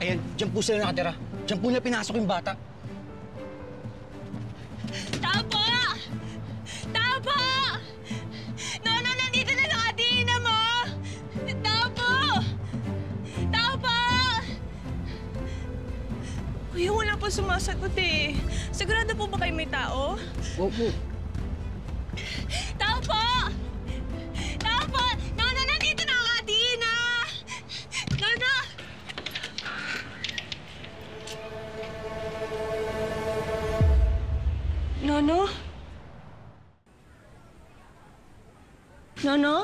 Ayan, dyan po sila nakatira. Dyan po nila pinasok yung bata. Tao po! Tao po! Nono, nandito na lang Adina mo! Tao po! Tao po! Kuya, wala po sumasagot eh. Sigurado po ba kayo may tao? Opo. Tao po! Tao po! Nono, nandito na ang Adina! Nono! Nono? Nono?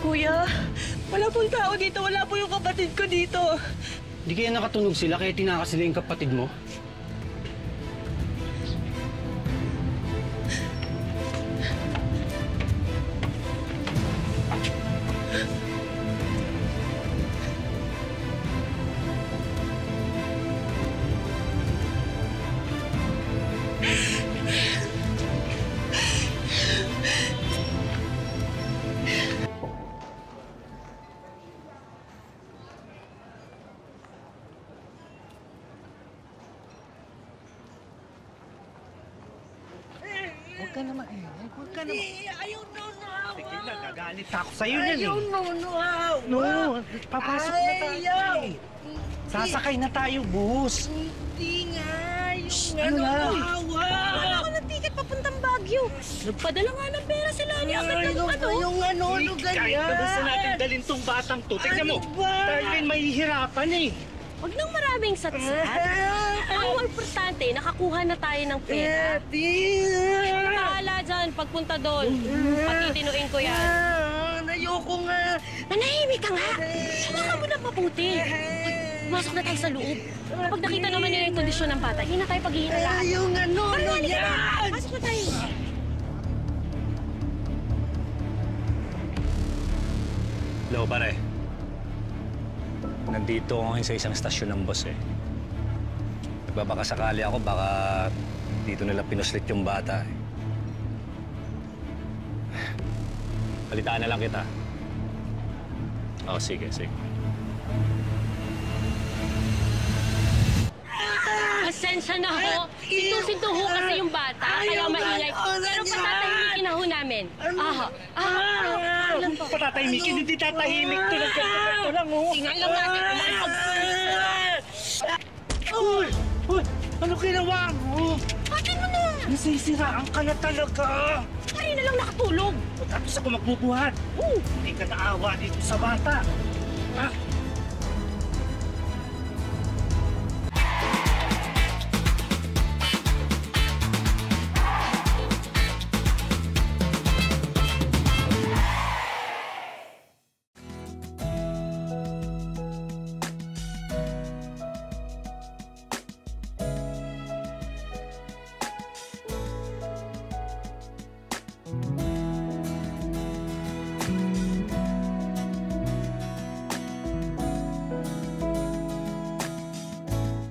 Kuya, wala pong tao dito. Wala po yung kapatid ko dito. Di kaya nakatunog sila kaya tinakas sila yung kapatid mo? Huwag ka naman, huwag ka naman. Ayaw, Nono! Sige na, gagalit ako sa'yo yan Ayaw, Nono! No, papasok na tayo. Ayaw! Sasakay na tayo, bus. Hindi nga! Yung Ano na? hawa! Wala ko ng ticket papuntang Baguio. Nagpadala nga ng pera sila ni Agad ng ano. Yung ano, Kahit na gusto natin dalhin tong batang to. Tignan mo, tayo rin mahihirapan eh. Huwag nang maraming satsat. Ang importante, nakakuha na tayo ng pera. Bahala dyan, pagpunta doon. Patitinuin ko yan. Ayoko nga. Nanahimik ka nga! Sumakan mo na mabuti. Masok na tayo sa loob. Pag nakita naman nila yung kondisyon ng bata, hindi na tayo paghihinalaan. Yung ano, Tara, halika na! Pasok na tayo. Hello, pare. Nandito ako ngayon sa isang stasyon ng boss eh. Nagbabakasakali ako, baka dito nila pinuslit yung bata eh. Balitaan na lang kita. Oh, sige, sige. Pasensya na ho. Sintusin-to ho kasi yung bata, kaya maingay. Pero patatahimikin na ho namin. Alam po. Patatahimikin, hindi tatahimik to. Nagkakato lang, oh. Tingnan lang natin kung Uy! Uy! Ano ginawa mo? Atin mo na! Nasisiraan ka na talaga. Kanina lang nakatulog. Tapos ako magbubuhat. Hindi ka naawa dito sa bata. Ha?